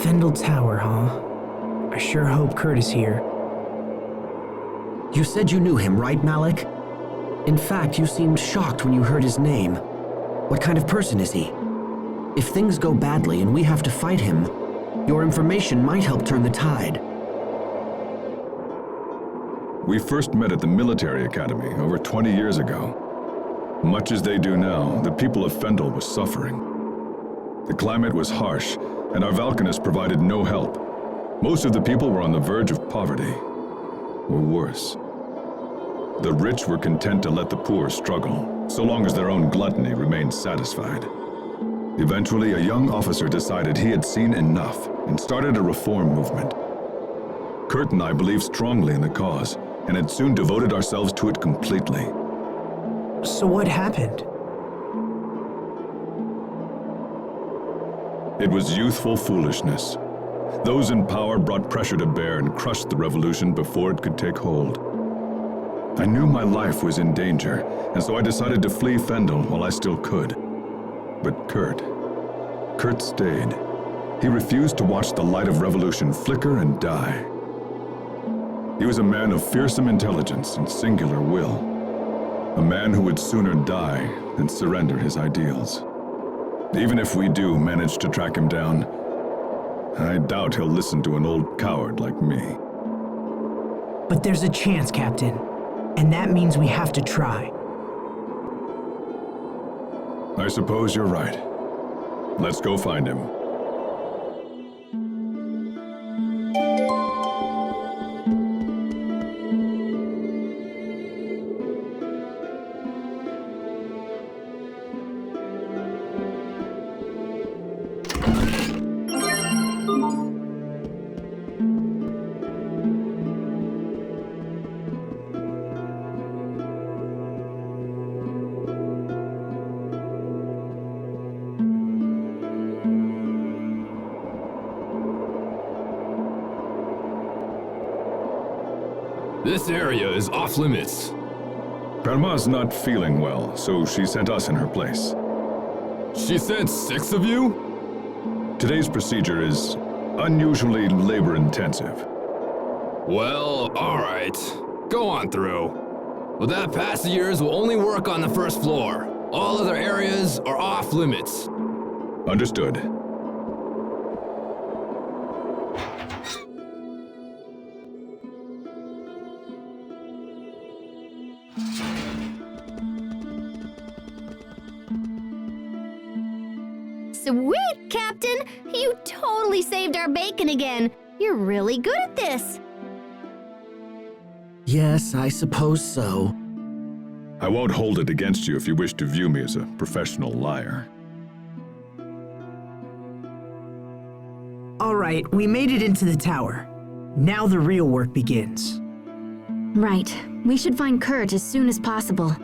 Fendel Tower, huh? I sure hope Kurt is here. You said you knew him, right, Malik? In fact, you seemed shocked when you heard his name. What kind of person is he? If things go badly and we have to fight him, your information might help turn the tide. We first met at the military academy over 20 years ago. Much as they do now, the people of Fendel was suffering. The climate was harsh, and our Valkanists provided no help. Most of the people were on the verge of poverty, or worse. The rich were content to let the poor struggle, so long as their own gluttony remained satisfied. Eventually, a young officer decided he had seen enough and started a reform movement. Kurt and I believed strongly in the cause, and had soon devoted ourselves to it completely. So what happened? It was youthful foolishness. Those in power brought pressure to bear and crushed the revolution before it could take hold. I knew my life was in danger, and so I decided to flee Fendel while I still could. But Kurt stayed. He refused to watch the light of revolution flicker and die. He was a man of fearsome intelligence and singular will. A man who would sooner die than surrender his ideals. Even if we do manage to track him down, I doubt he'll listen to an old coward like me. But there's a chance, Captain. And that means we have to try. I suppose you're right. Let's go find him. This area is off limits. Perma's not feeling well, so she sent us in her place. She sent 6 of you? Today's procedure is unusually labor-intensive. Well, alright. Go on through. But that passengers will only work on the first floor. All other areas are off limits. Understood. Sweet, Captain! You totally saved our bacon again. You're really good at this. Yes, I suppose so. I won't hold it against you if you wish to view me as a professional liar. All right, we made it into the tower. Now the real work begins. Right. We should find Kurt as soon as possible.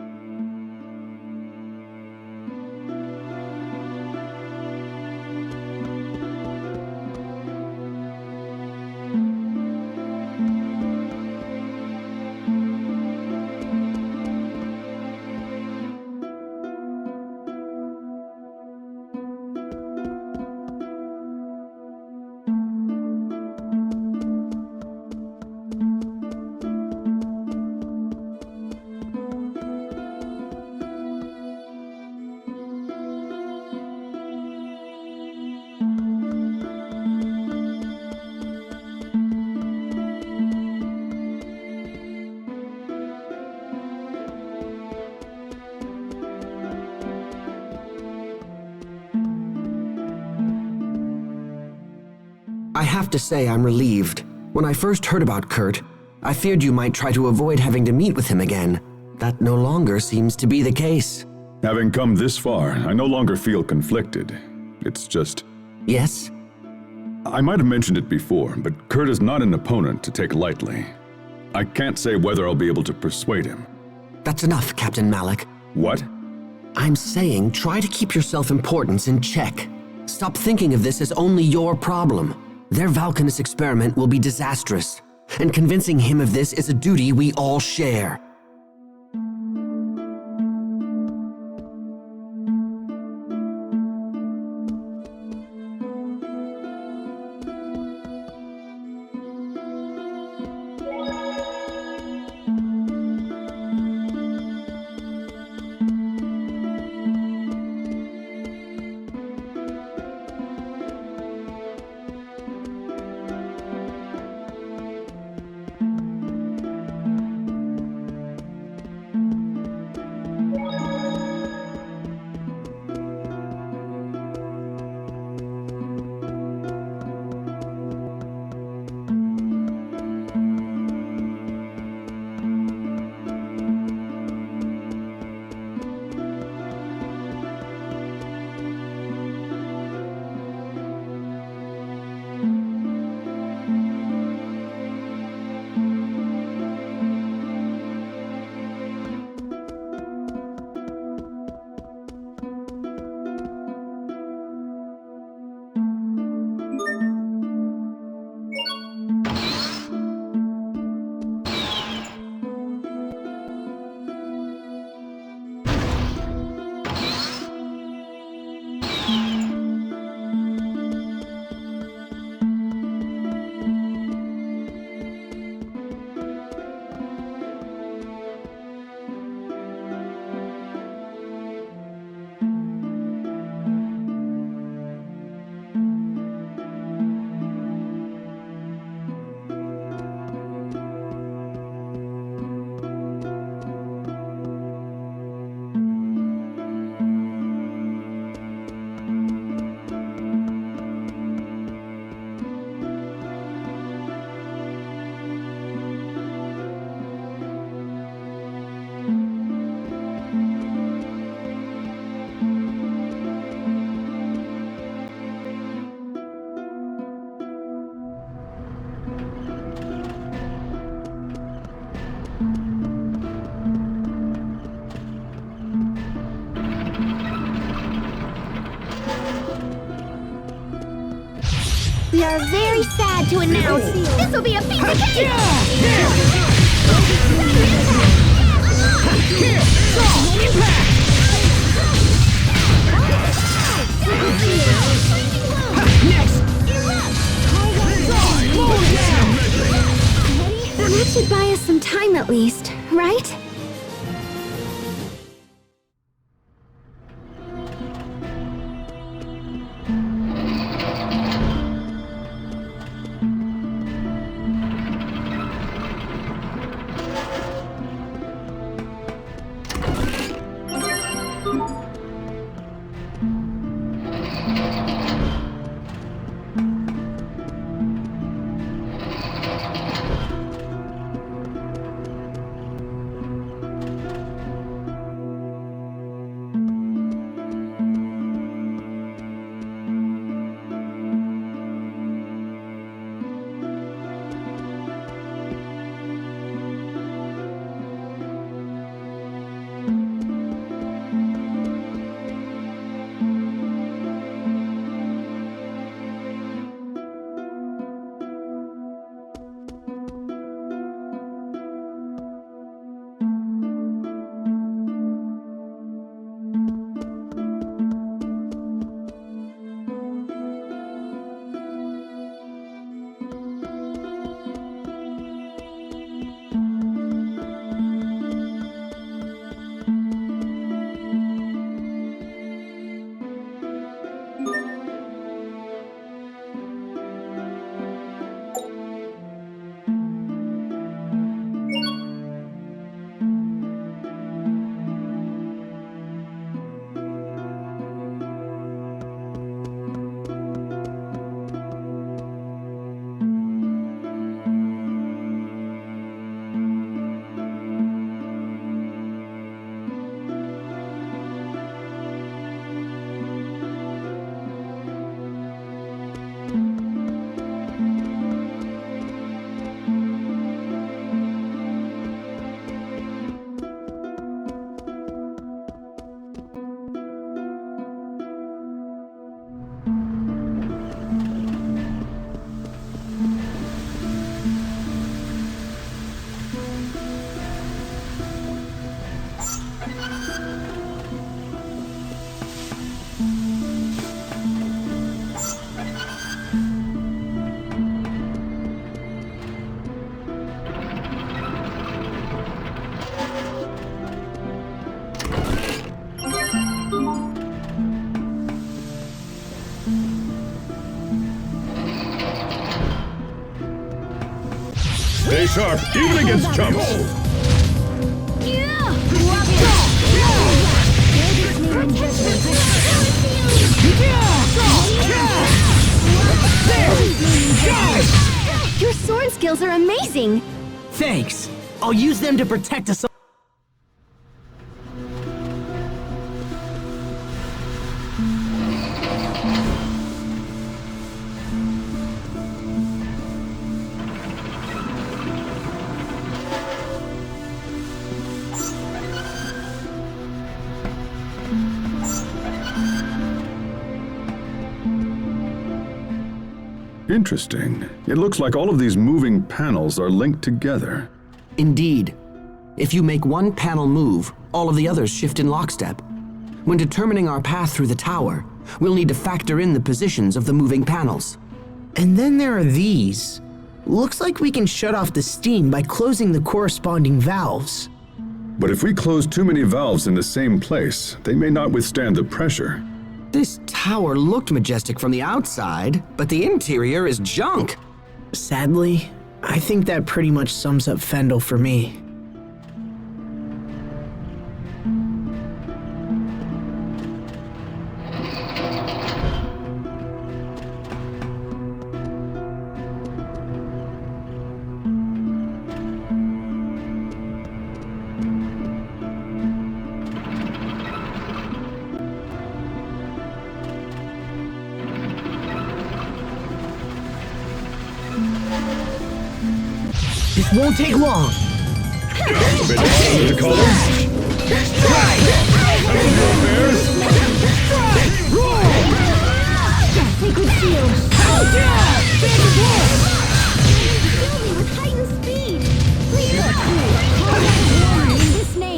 I have to say I'm relieved. When I first heard about Kurt, I feared you might try to avoid having to meet with him again. That no longer seems to be the case. Having come this far, I no longer feel conflicted. It's just... Yes? I might have mentioned it before, but Kurt is not an opponent to take lightly. I can't say whether I'll be able to persuade him. That's enough, Captain Malik. What? I'm saying try to keep your self-importance in check. Stop thinking of this as only your problem. Their Valkanist experiment will be disastrous, and convincing him of this is a duty we all share. are very sad to announce this will be a piece of cake! That should buy us some time at least, right? Stay sharp, even against chumps. Your sword skills are amazing! Thanks. I'll use them to protect us. Interesting. It looks like all of these moving panels are linked together. Indeed. If you make one panel move, all of the others shift in lockstep. When determining our path through the tower, we'll need to factor in the positions of the moving panels. And then there are these. Looks like we can shut off the steam by closing the corresponding valves. But if we close too many valves in the same place, they may not withstand the pressure. This tower looked majestic from the outside, but the interior is junk. Sadly, I think that pretty much sums up Fendel for me. This won't take long. The colors. Sacred seal!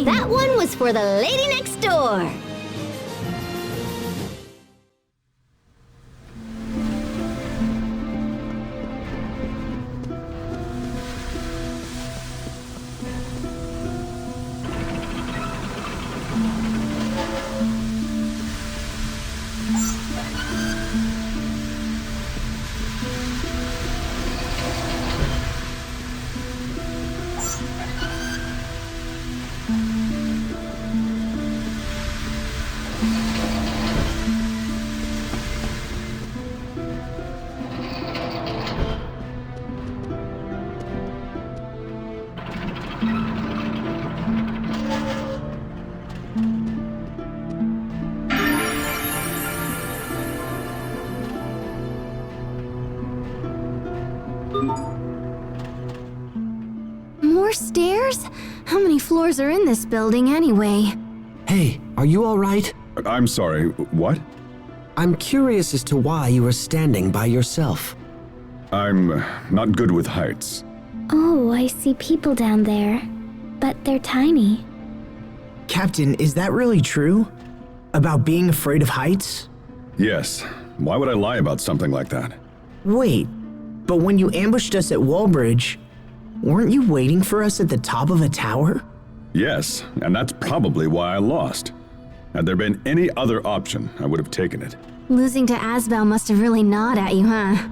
That one was for the lady next door. More stairs? How many floors are in this building anyway? Hey, are you all right? I'm sorry, what? I'm curious as to why you are standing by yourself. I'm not good with heights. Oh, I see people down there. But they're tiny. Captain, is that really true? About being afraid of heights? Yes. Why would I lie about something like that? Wait, but when you ambushed us at Wallbridge, weren't you waiting for us at the top of a tower? Yes, and that's probably why I lost. Had there been any other option, I would have taken it. Losing to Asbel must have really gnawed at you, huh?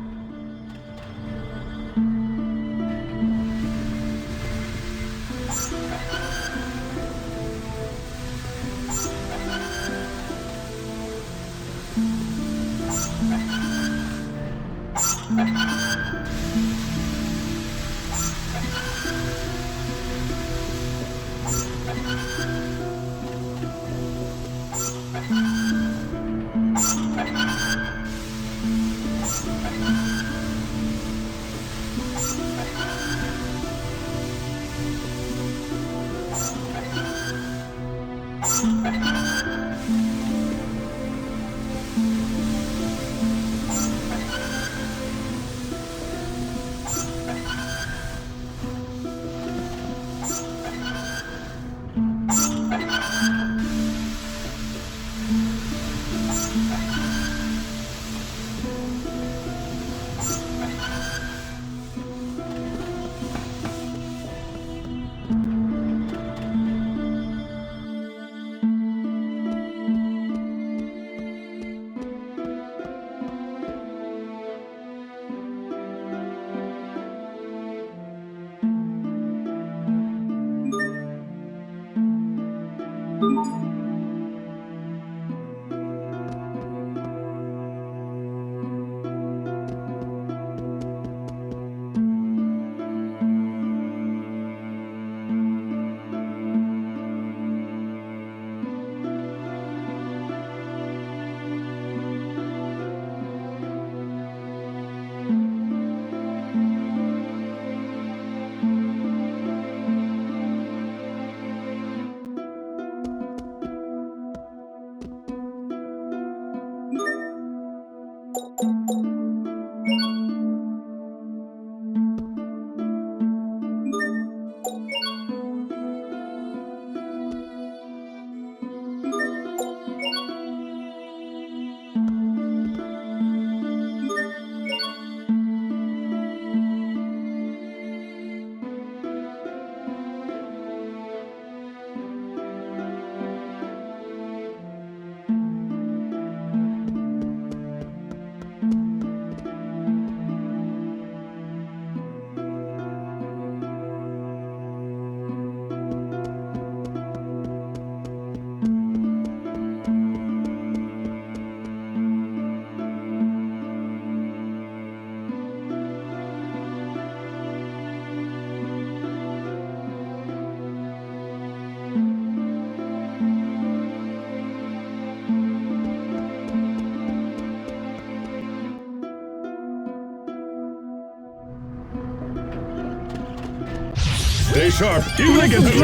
Stay sharp, even against the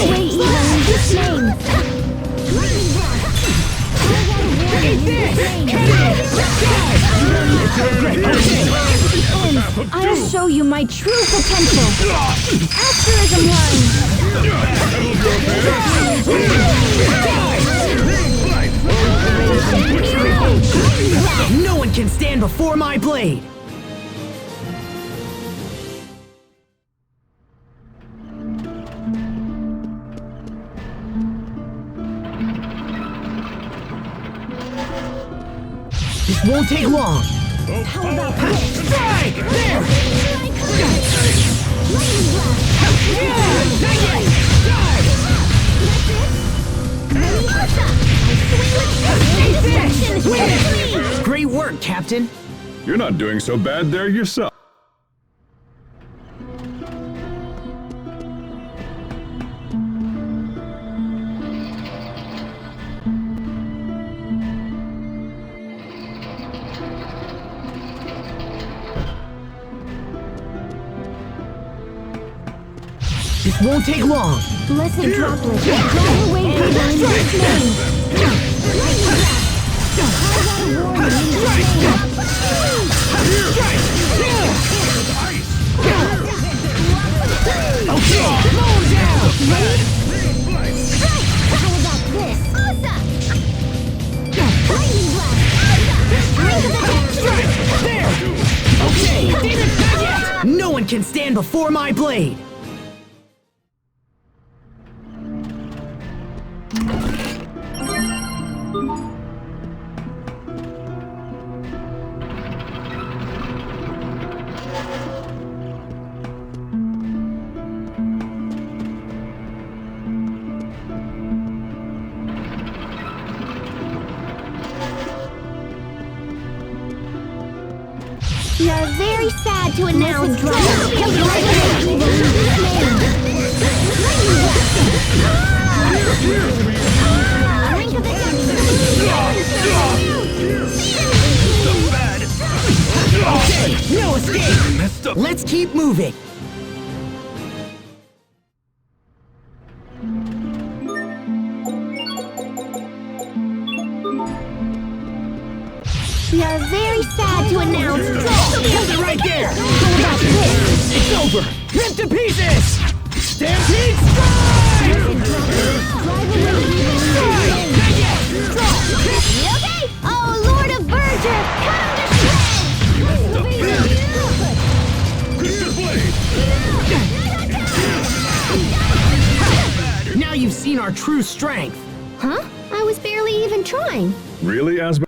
Wait, this name! I'll show you my true potential. Asterism line. No one can stand before my blade! This won't take long! How about this? Strike! There! Great work, Captain! You're not doing so bad there yourself. This won't take long! Blessed droplet. Drive away people in Jesus' name. How about a warning in Jesus' name? Okay, slow down! Ready? How about this? Lightning blast. Drink of the dead. There! Okay, David, not yet! No one can stand before my blade! We are very sad to announce evil in Jesus' name. Drink of the Okay, no escape! Let's keep moving! We are very sad to announce Hold it right there! How about this? It's over! Rip to pieces! Stampede strike! Drive away evil in Jesus' name. Okay? Oh, Lord of Berger, cut him to Now you've seen our true strength! Huh? I was barely even trying. Really, Asma?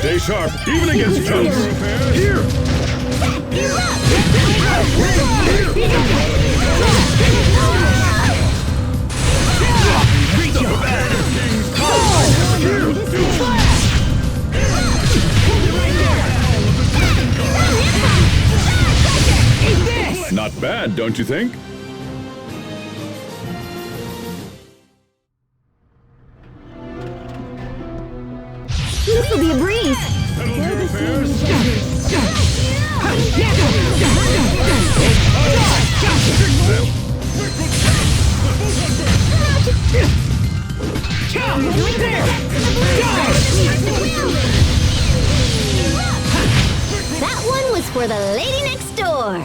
Stay sharp, even against chumps. Here! Not bad, don't you think? This will be a breeze. That one was for the lady next door.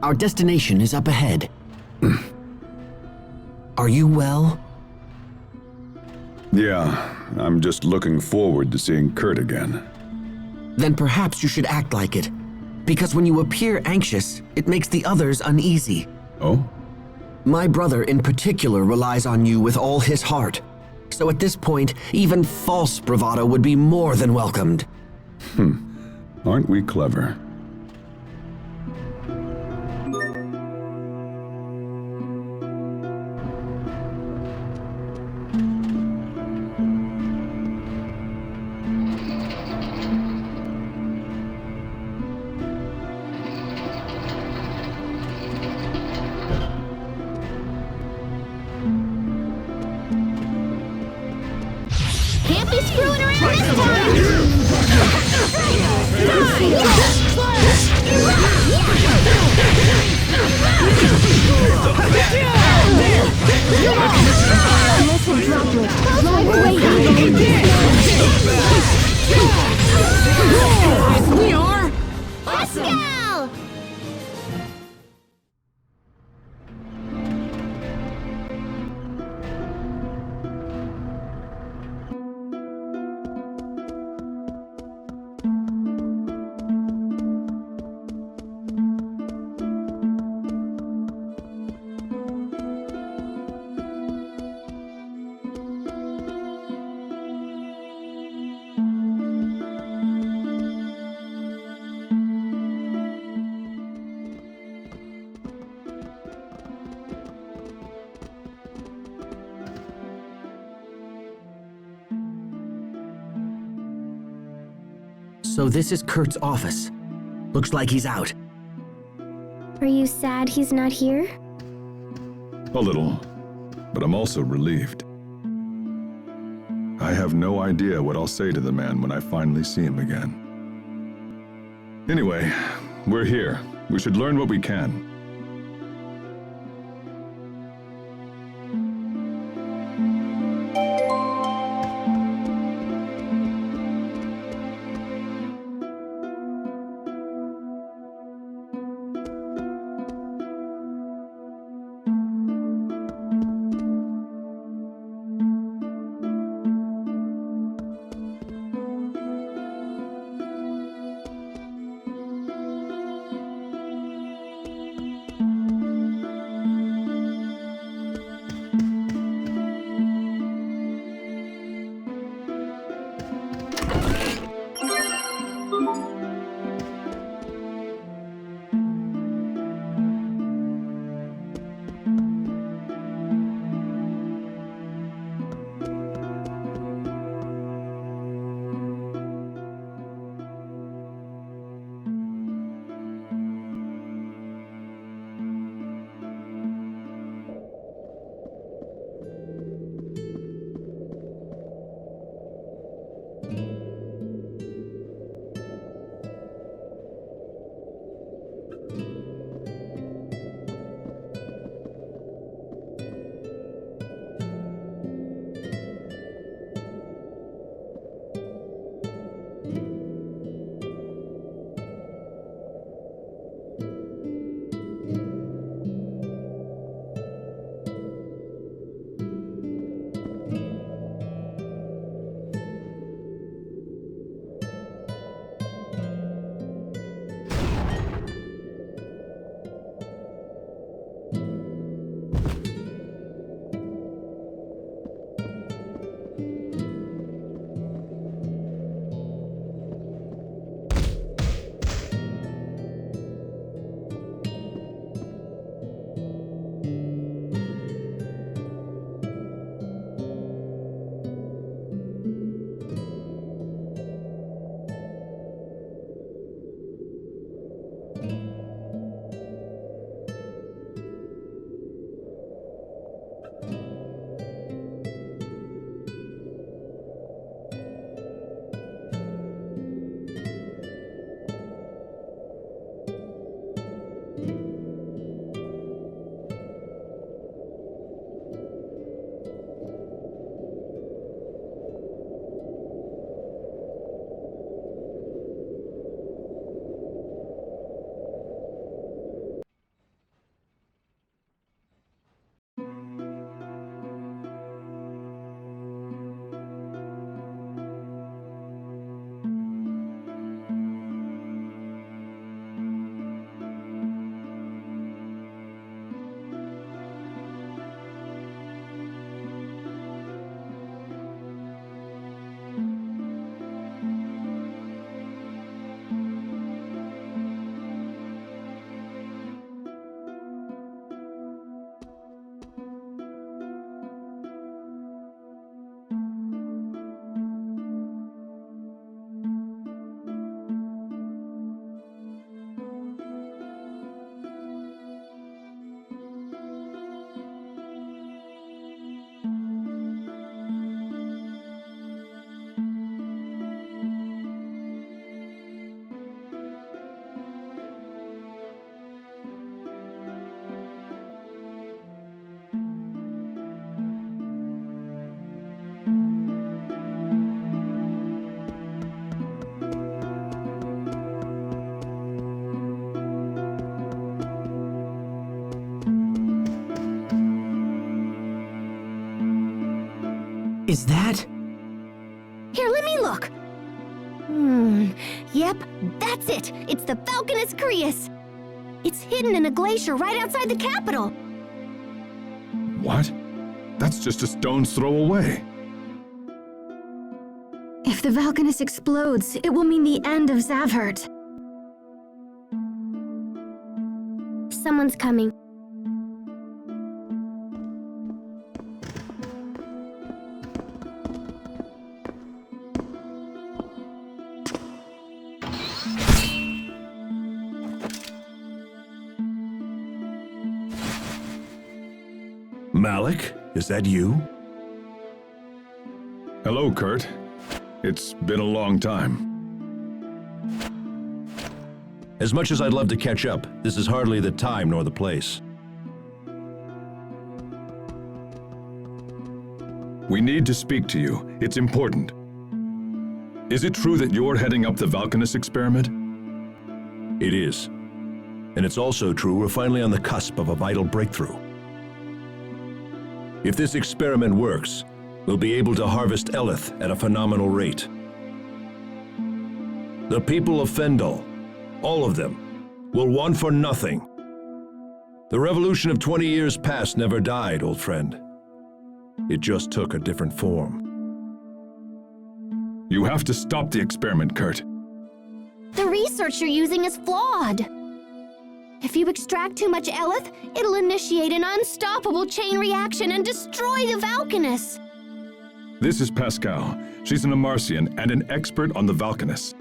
Our destination is up ahead. Are you well? Yeah, I'm just looking forward to seeing Kurt again. Then perhaps you should act like it. Because when you appear anxious, it makes the others uneasy. Oh? My brother in particular relies on you with all his heart. So at this point, even false bravado would be more than welcomed. Aren't we clever? Can't be screwing around this time! Missile droplet. Live awaiting. We are! Let's go! So this is Kurt's office. Looks like he's out. Are you sad he's not here? A little, but I'm also relieved. I have no idea what I'll say to the man when I finally see him again. Anyway, we're here. We should learn what we can. Is that? Here, let me look. Yep, that's it. It's the Falconus Crius. It's hidden in a glacier right outside the capital. What? That's just a stone's throw away. If the Falconus explodes, it will mean the end of Zavhert. Someone's coming. Malik, is that you? Hello, Kurt. It's been a long time. As much as I'd love to catch up, this is hardly the time nor the place. We need to speak to you. It's important. Is it true that you're heading up the Falconus experiment? It is. And it's also true we're finally on the cusp of a vital breakthrough. If this experiment works, we'll be able to harvest elef at a phenomenal rate. The people of Fendel, all of them, will want for nothing. The revolution of 20 years past never died, old friend. It just took a different form. You have to stop the experiment, Kurt. The research you're using is flawed. If you extract too much elef, it'll initiate an unstoppable chain reaction and destroy the Falconus. This is Pascal. She's an Amarcian and an expert on the Falconus.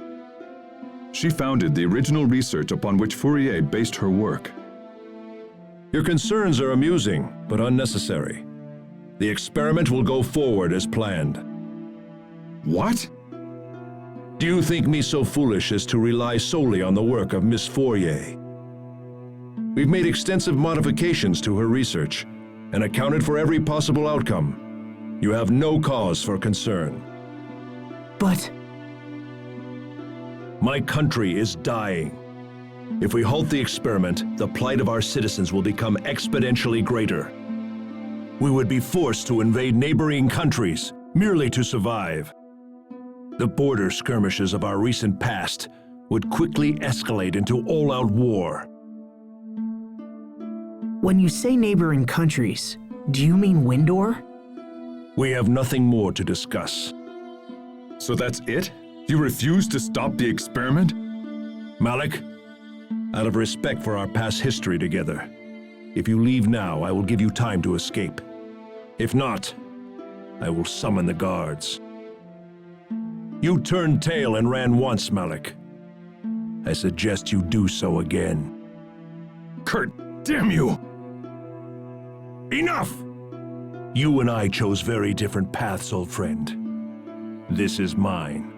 She founded the original research upon which Fourier based her work. Your concerns are amusing, but unnecessary. The experiment will go forward as planned. What? Do you think me so foolish as to rely solely on the work of Miss Fourier? We've made extensive modifications to her research and accounted for every possible outcome. You have no cause for concern. But My country is dying. If we halt the experiment, the plight of our citizens will become exponentially greater. We would be forced to invade neighboring countries merely to survive. The border skirmishes of our recent past would quickly escalate into all-out war. when you say neighboring countries, do you mean Uindor? We have nothing more to discuss. So that's it? You refuse to stop the experiment? Malik, out of respect for our past history together, if you leave now, I will give you time to escape. If not, I will summon the guards. You turned tail and ran once, Malik. I suggest you do so again. Kurt, damn you! Enough! You and I chose very different paths, old friend. This is mine.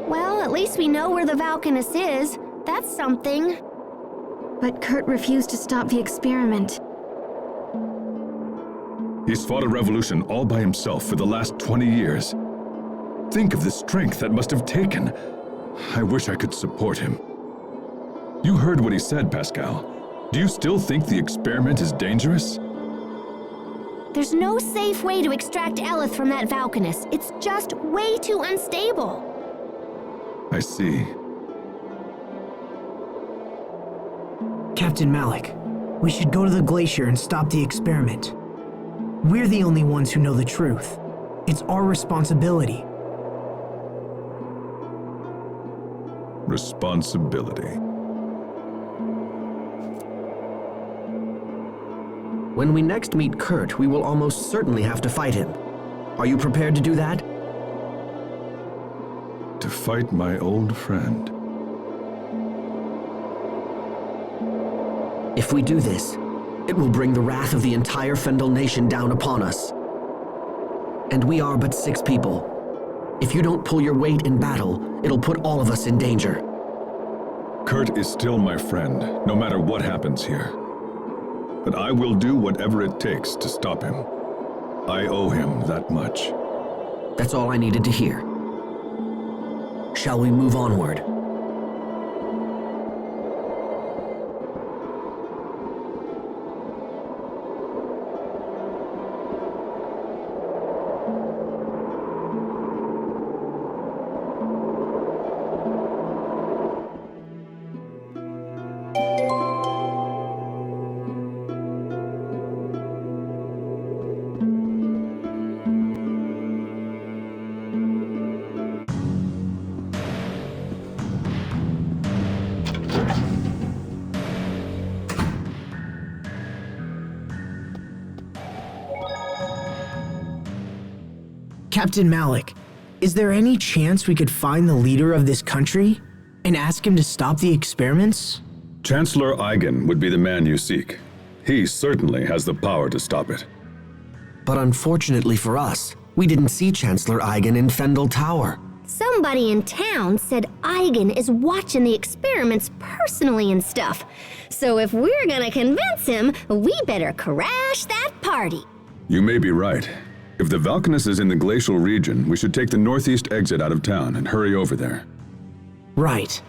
Well, at least we know where the Falconus is. That's something. But Kurt refused to stop the experiment. He's fought a revolution all by himself for the last 20 years. Think of the strength that must have taken. I wish I could support him. You heard what he said, Pascal. Do you still think the experiment is dangerous? There's no safe way to extract elef from that Falconus. It's just way too unstable. I see. Captain Malik, we should go to the glacier and stop the experiment. We're the only ones who know the truth. It's our responsibility. Responsibility. When we next meet Kurt, we will almost certainly have to fight him. Are you prepared to do that? To fight my old friend. If we do this, it will bring the wrath of the entire Fendel nation down upon us. And we are but 6 people. If you don't pull your weight in battle, it'll put all of us in danger. Kurt is still my friend, no matter what happens here. But I will do whatever it takes to stop him. I owe him that much. That's all I needed to hear. Shall we move onward? Captain Malik, is there any chance we could find the leader of this country and ask him to stop the experiments? Chancellor Eigen would be the man you seek. He certainly has the power to stop it. But unfortunately for us, we didn't see Chancellor Eigen in Fendel Tower. Somebody in town said Eigen is watching the experiments personally and stuff. So if we're gonna convince him, we better crash that party. You may be right. If the Valkanus is in the glacial region, we should take the northeast exit out of town and hurry over there. Right.